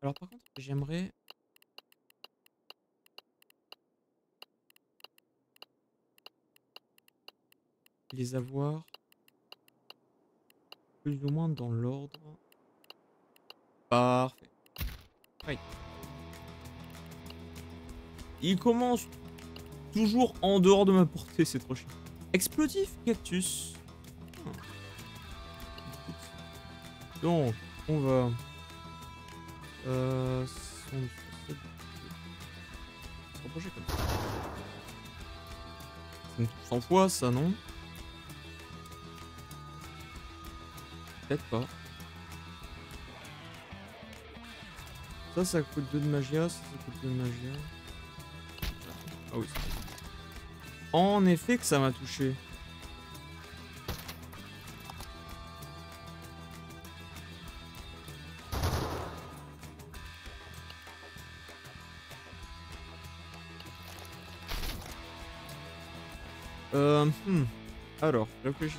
Alors par contre, j'aimerais... les avoir plus ou moins dans l'ordre. Parfait. Oui. Il commence toujours en dehors de ma portée, c'est trop chiant. Explosif cactus. Donc, on va... se rapprocher comme ça. Ça me touche 100 fois, ça, non? Peut-être pas. Ça coûte 2 de magia, ça coûte 2 de magia. Ah oui. En effet que ça m'a touché. Alors, réfléchissons.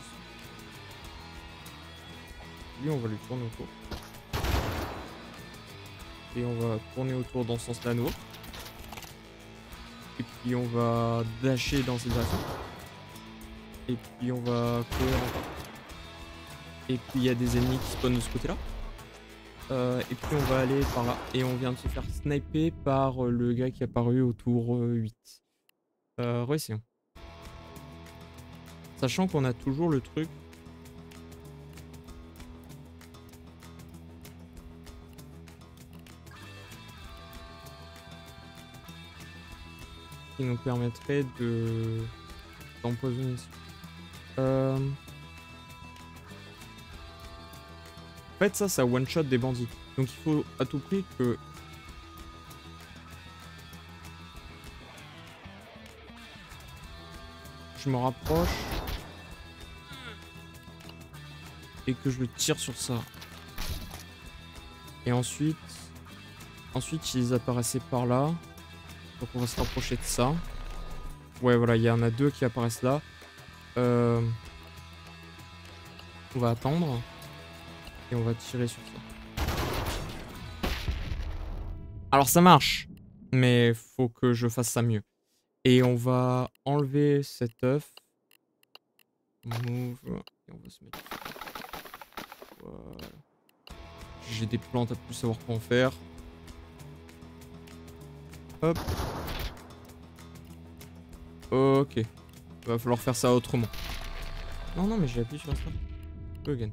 Lui, on va lui tourner autour. Et on va tourner autour dans ce sens-là, nous. Et puis on va dasher dans cette direction. Et puis on va courir encore. Et puis il y a des ennemis qui spawnent de ce côté-là. Et puis on va aller par là. Et on vient de se faire sniper par le gars qui est apparu au tour 8. Réessayons. Sachant qu'on a toujours le truc. Qui nous permettrait de d'empoisonner. En fait, ça one shot des bandits. Donc il faut à tout prix que je me rapproche et que je le tire sur ça. Et ensuite ils apparaissaient par là. Donc on va se rapprocher de ça. Ouais, voilà, il y en a deux qui apparaissent là. On va attendre. Et on va tirer sur ça. Alors ça marche. Mais faut que je fasse ça mieux. Et on va enlever cet œuf. Move. Et on va se mettre... Voilà. J'ai des plantes à plus savoir quoi en faire. Hop. Ok. Va falloir faire ça autrement. Non, mais j'ai appuyé sur la start. Again.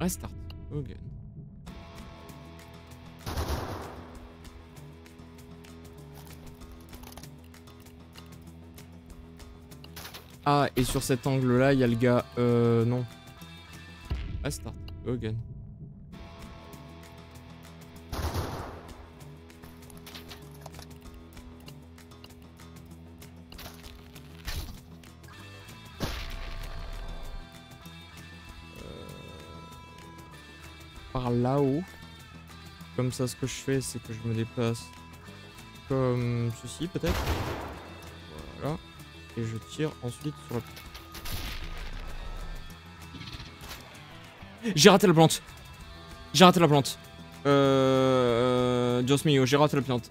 Restart. Again. Ah, et sur cet angle-là, il y a le gars... non. Restart. Again. Par là-haut. Comme ça, ce que je fais, c'est que je me déplace comme ceci, peut-être. Voilà. Et je tire ensuite sur la... J'ai raté la plante. J'ai raté la plante. Dios mio, j'ai raté la plante.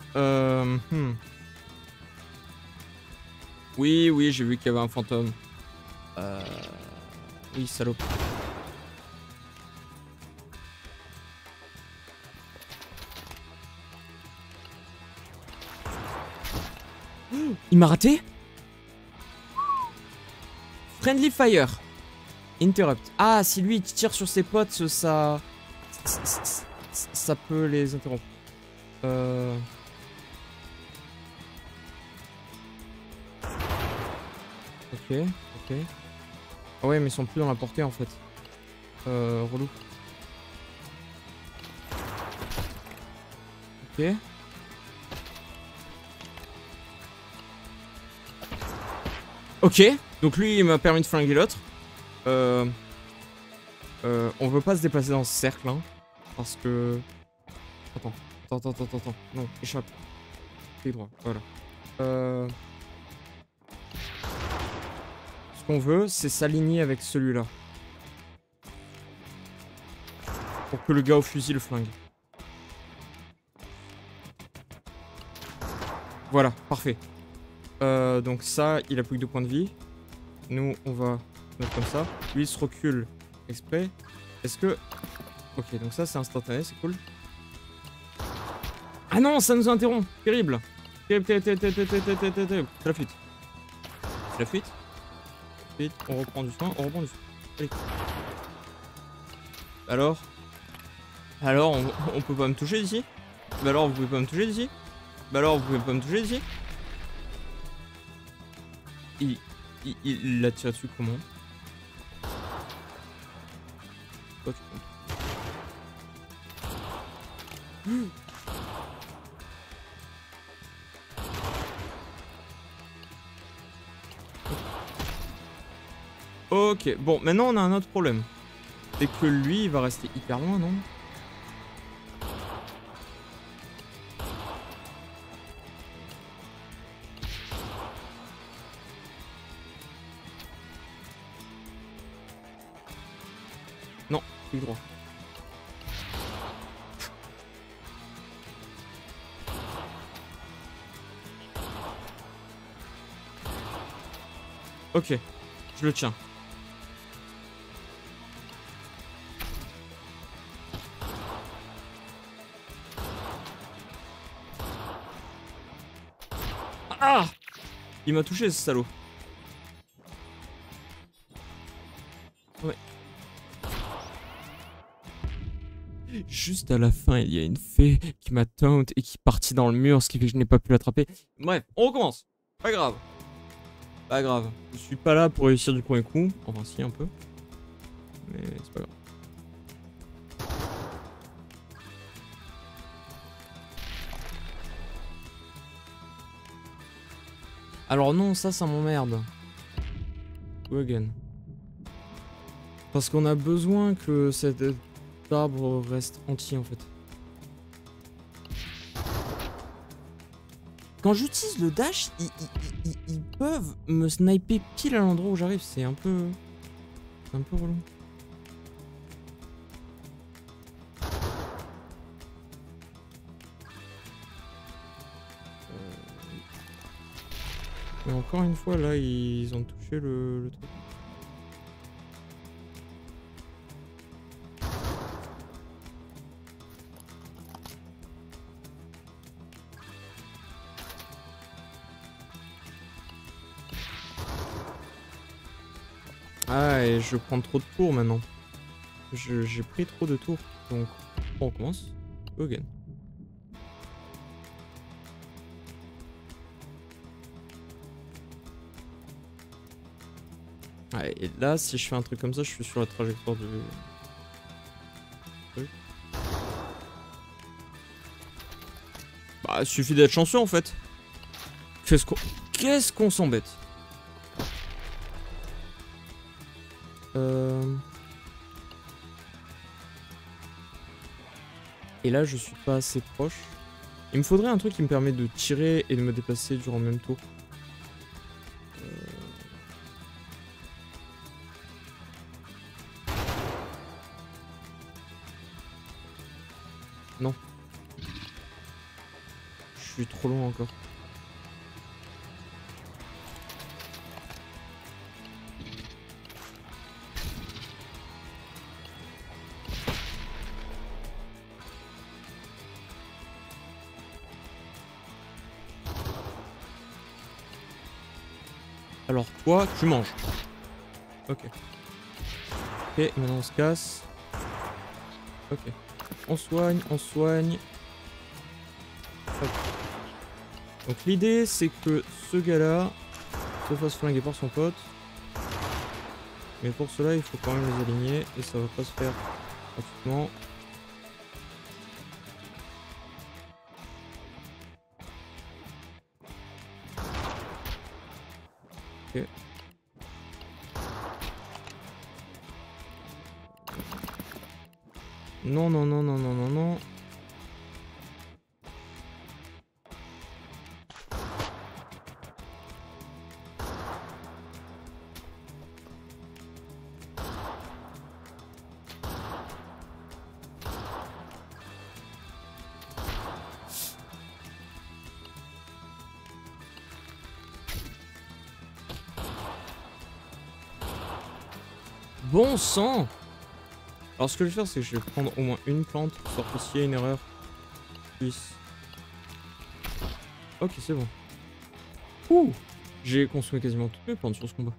Oui, j'ai vu qu'il y avait un fantôme. Oui, salope. Il m'a raté? Friendly fire. Interrupt. Ah, si lui il tire sur ses potes, ça peut les interrompre. Ok, ok. Ah ouais, mais ils sont plus dans la portée en fait. Relou. Ok. Ok, donc lui il m'a permis de flinguer l'autre. On veut pas se déplacer dans ce cercle hein, parce que... Attends. Non, échappe. Fais droit, voilà. Ce qu'on veut, c'est s'aligner avec celui-là. Pour que le gars au fusil le flingue. Voilà, parfait. Donc ça, il a plus que 2 points de vie. Nous, on va mettre comme ça. Lui, il se recule exprès. Est-ce que... Ok, donc ça, c'est instantané, c'est cool. Ah non, ça nous interrompt. Terrible. Terrible. C'est la fuite. C'est la fuite. Vite, on reprend du soin. Allez. Alors, on peut pas me toucher d'ici? Bah alors, vous pouvez pas me toucher d'ici? Bah alors, vous pouvez pas me toucher d'ici? Il l'a tiré dessus comment? Toi, tu comptes. Ok, bon, maintenant on a un autre problème. C'est que lui, il va rester hyper loin, non? Non, plus droit. Ok, je le tiens. Ah! Il m'a touché ce salaud. Ouais. Juste à la fin, il y a une fée qui m'a taunt et qui est partie dans le mur, ce qui fait que je n'ai pas pu l'attraper. Bref, on recommence. Pas grave. Pas grave. Je suis pas là pour réussir du premier coup. Enfin, si, un peu. Mais c'est pas grave. Alors non, ça m'emmerde. Go again. Parce qu'on a besoin que cet arbre reste entier en fait. Quand j'utilise le dash, ils peuvent me sniper pile à l'endroit où j'arrive. C'est un peu relou. Mais encore une fois, là, ils ont touché le truc. Ah, et je prends trop de tours maintenant. J'ai pris trop de tours. Donc, on recommence. Again. Ouais, et là, si je fais un truc comme ça, je suis sur la trajectoire du... Bah, il suffit d'être chanceux en fait. Qu'est-ce qu'on s'embête? Et là, je suis pas assez proche. Il me faudrait un truc qui me permet de tirer et de me déplacer durant le même tour. Non. Je suis trop loin encore. Alors toi, tu manges. Ok. Ok, maintenant on se casse. Ok. On soigne, on soigne. Hop. Donc l'idée c'est que ce gars-là se fasse flinguer par son pote. Mais pour cela il faut quand même les aligner et ça va pas se faire gratuitement. Ok. Non, non, non, non, non, non, non. Bon sang! Alors ce que je vais faire c'est que je vais prendre au moins une plante, histoire que s'il y a une erreur, je puisse... Ok c'est bon. Ouh! J'ai consommé quasiment toutes mes plantes sur ce combat.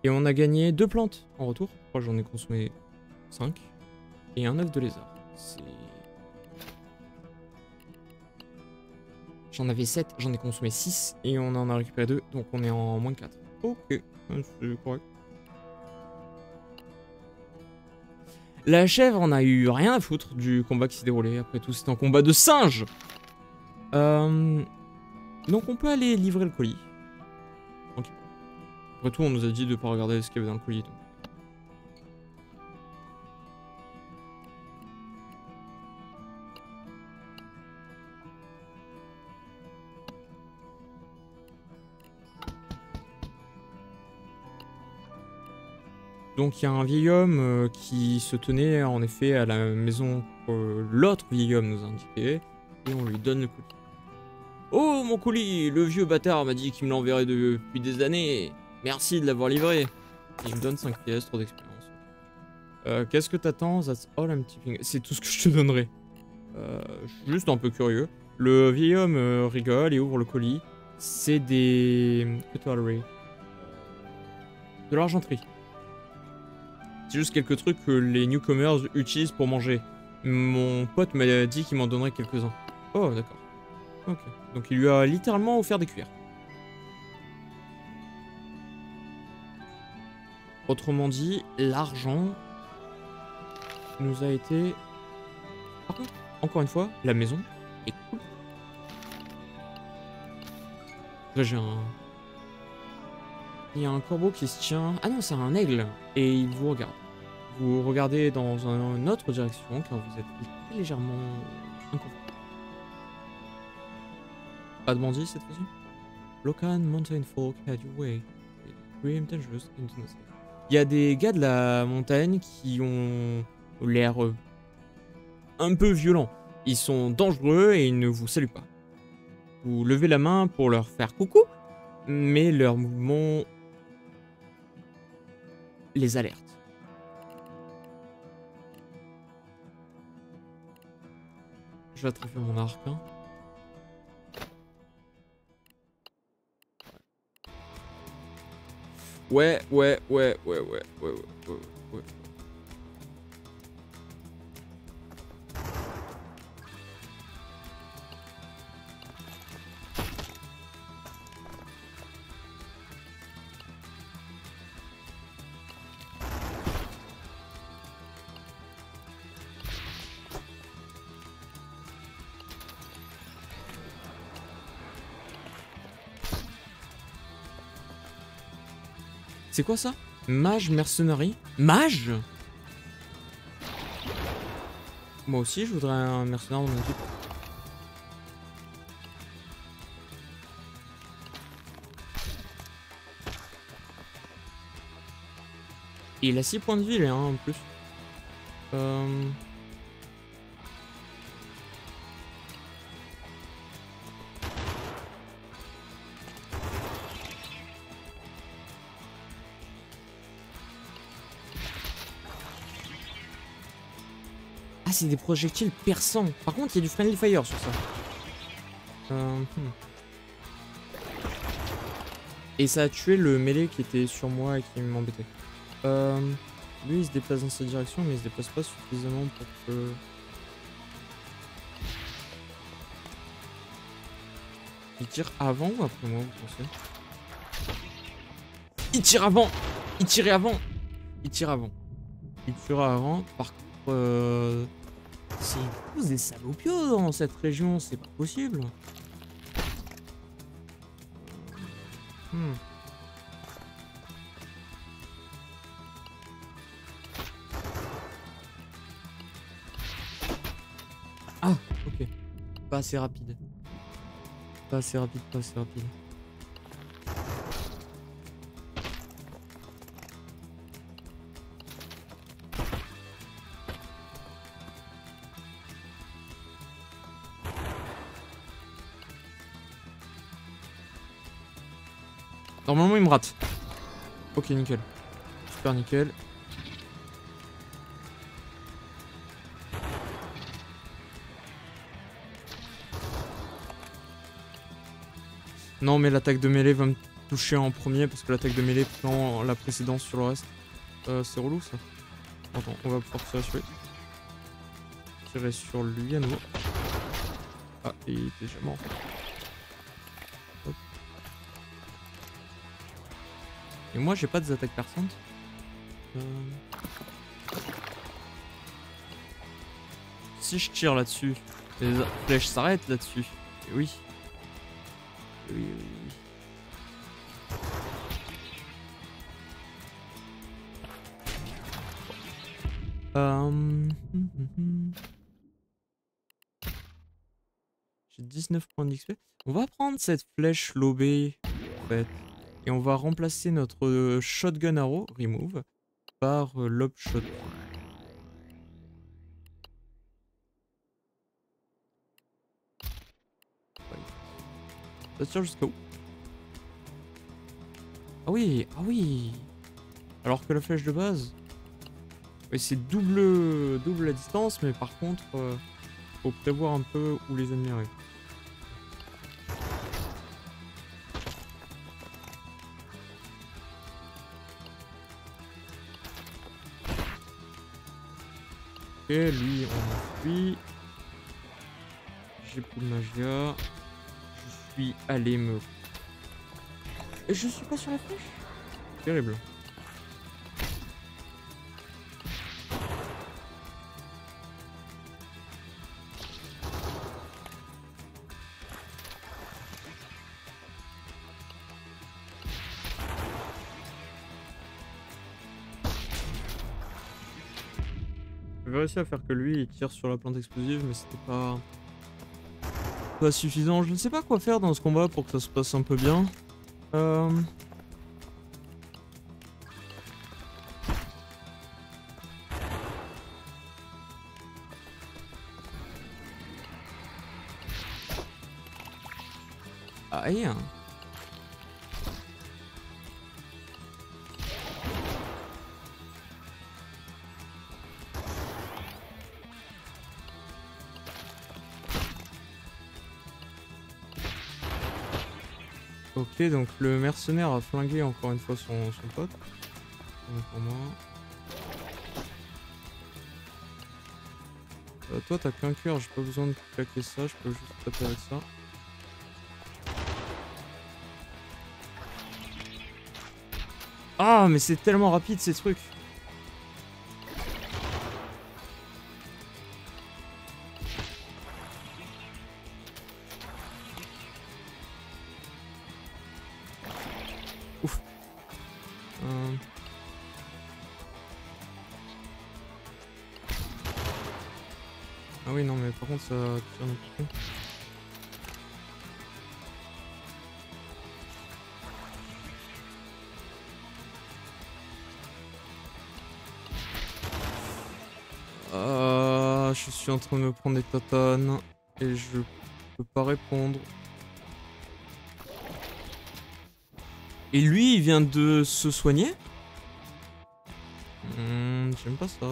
Et on a gagné 2 plantes en retour. Je crois que j'en ai consommé 5. Et un œuf de lézard. J'en avais 7, j'en ai consommé 6. Et on en a récupéré 2, donc on est en moins 4. Ok, c'est correct. La chèvre en a eu rien à foutre du combat qui s'est déroulé. Après tout, c'était un combat de singes. Donc on peut aller livrer le colis. Okay. Après tout, on nous a dit de pas regarder ce qu'il y avait dans le colis. Donc il y a un vieil homme qui se tenait en effet à la maison que l'autre vieil homme nous indiquait. Et on lui donne le colis. Oh mon colis, le vieux bâtard m'a dit qu'il me l'enverrait depuis des années. Merci de l'avoir livré. Il me donne 5 pièces, trop d'expérience. Qu'est-ce que t'attends? That's all I'm tipping. C'est tout ce que je te donnerai. Je suis juste un peu curieux. Le vieil homme rigole et ouvre le colis. C'est des... de l'argenterie. C'est juste quelques trucs que les newcomers utilisent pour manger. Mon pote m'a dit qu'il m'en donnerait quelques-uns. Oh, d'accord. Ok. Donc il lui a littéralement offert des cuillères. Autrement dit, l'argent nous a été... Par contre, encore une fois, la maison est cool. Là, j'ai un... Il y a un corbeau qui se tient... Ah non, c'est un aigle. Et il vous regarde. Vous regardez dans une autre direction car vous êtes légèrement inconfortable. Pas de bandit cette fois-ci. Locan Mountain Folk had your way. Grim, dangerous, into the sea. Il y a des gars de la montagne qui ont l'air un peu violents. Ils sont dangereux et ils ne vous saluent pas. Vous levez la main pour leur faire coucou, mais leurs mouvements les alertent. Je vais attraper mon arc. Hein. Ouais. C'est quoi ça? Mage mercenary? Mage? Moi aussi, je voudrais un mercenaire dans mon équipe. Et il a 6 points de vie, là, hein, en plus. Ah, c'est des projectiles perçants. Par contre, il y a du friendly fire sur ça. Et ça a tué le mêlé qui était sur moi et qui m'embêtait. Lui il se déplace dans cette direction mais il se déplace pas suffisamment pour que... Il tire avant ou après moi, vous pensez? Il tire avant! Il tirait avant! Il tire avant. Il tira avant. Par contre, c'est tous des salopios dans cette région, c'est pas possible. Ah, ok. Pas assez rapide. Pas assez rapide, pas assez rapide. Normalement, il me rate. Ok, nickel. Super nickel. Non, mais l'attaque de mêlée va me toucher en premier parce que l'attaque de mêlée prend la précédence sur le reste. C'est relou ça. Attends, on va pouvoir tirer sur lui. Tirer sur lui à nouveau. Ah, et il était déjà mort. Hop. Et moi, j'ai pas des attaques perçantes. Si je tire là-dessus, les flèches s'arrêtent là-dessus. Et oui. Oui, oui, oui. J'ai 19 points d'XP. On va prendre cette flèche lobée, en fait. Et on va remplacer notre shotgun arrow, remove, par lob shot. Ça tire jusqu'à où? Ah oui, ah oui. Alors que la flèche de base, oui, c'est double la distance, mais par contre, faut prévoir un peu où les ennemis arrivent. Ok, lui, on fuit. J'ai plus de magia. Je suis allé me... Et je suis pas sur la flèche. Terrible. J'avais réussi à faire que lui il tire sur la plante explosive, mais c'était pas suffisant. Je ne sais pas quoi faire dans ce combat pour que ça se passe un peu bien. Aïe. Ok, donc le mercenaire a flingué encore une fois son pote. Pour moi. Toi t'as qu'un cœur, j'ai pas besoin de claquer ça, je peux juste taper avec ça. Ah mais c'est tellement rapide ces trucs. Ouf. Ah oui non mais par contre ça tire un petit peu. Je suis en train de me prendre des tatanes et je peux pas répondre. Et lui, il vient de se soigner? J'aime pas ça.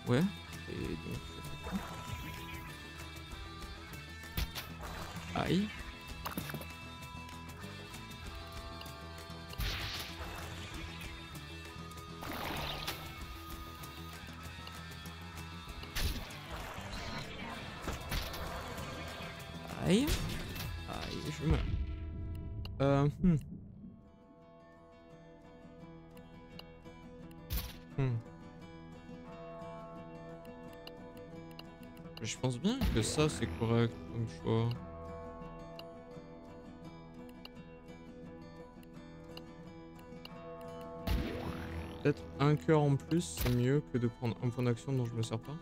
Ouais. Et donc... Aïe. Aïe. Aïe, je meurs. Je pense bien que ça c'est correct comme choix. Peut-être un cœur en plus, c'est mieux que de prendre un point d'action dont je me sers pas.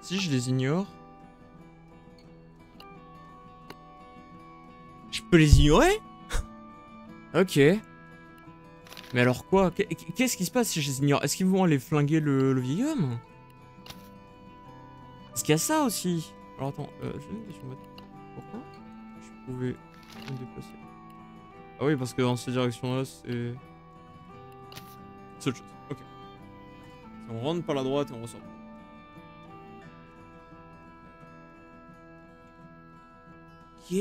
Si je les ignore... Je peux les ignorer? Ok. Mais alors quoi? Qu'est-ce qui se passe si je les ignore? Est-ce qu'ils vont aller flinguer le vieil homme? Est-ce qu'il y a ça aussi? Alors attends, j'ai une question. Pourquoi je pouvais me déplacer? Ah oui, parce que dans cette direction-là, c'est... C'est autre chose. Ok. Si on rentre par la droite et on ressort. Ok.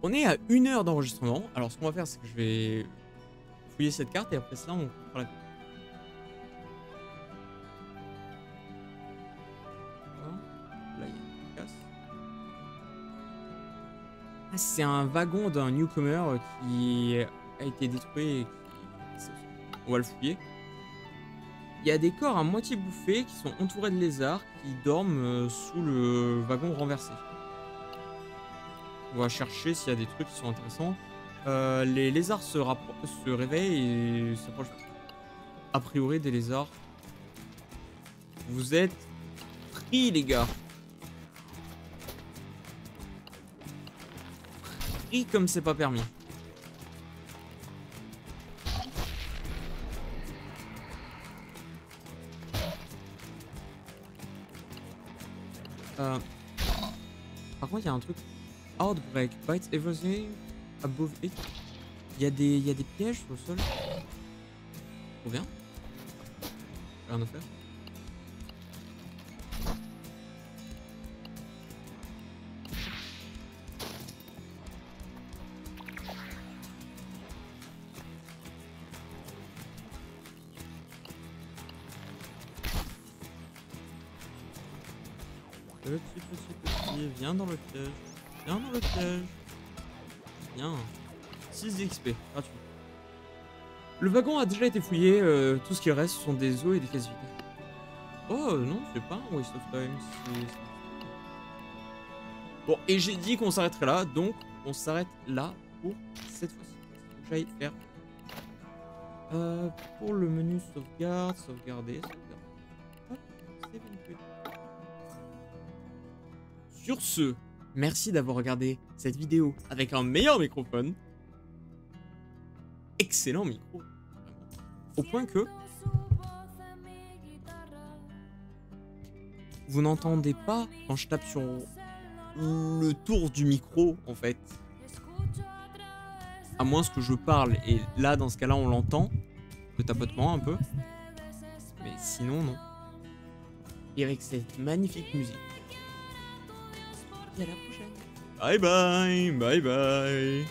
On est à 1 heure d'enregistrement. Alors ce qu'on va faire, c'est que je vais fouiller cette carte et après ça, on fera la carte. Là, il y a une casse. Ah, c'est un wagon d'un newcomer qui a été détruit et qui... On va le fouiller. Il y a des corps à moitié bouffés qui sont entourés de lézards qui dorment sous le wagon renversé. On va chercher s'il y a des trucs qui sont intéressants. Les lézards se réveillent et s'approchent. A priori, des lézards. Vous êtes pris, les gars. Pris comme c'est pas permis. Par contre, il y a un truc. Outbreak bites everything above it. Il y a des pièges sur le sol. Trop bien. Rien à faire. Petit, viens dans le piège. Viens dans le piège. Viens. 6 XP, gratuit. Le wagon a déjà été fouillé, tout ce qui reste sont des os et des cases vides. Oh non, c'est pas un waste of time. Bon, et j'ai dit qu'on s'arrêterait là, donc on s'arrête là pour cette fois-ci. Faut que j'aille faire... pour le menu sauvegarde, sauvegarder. Hop, save and quit. Sur ce, merci d'avoir regardé cette vidéo avec un meilleur microphone. Excellent micro. Au point que vous n'entendez pas quand je tape sur le tour du micro en fait. À moins que je parle et là dans ce cas là on l'entend. Le tapotement un peu. Mais sinon non. Et avec cette magnifique musique. Et à la prochaine. Bye bye, bye bye.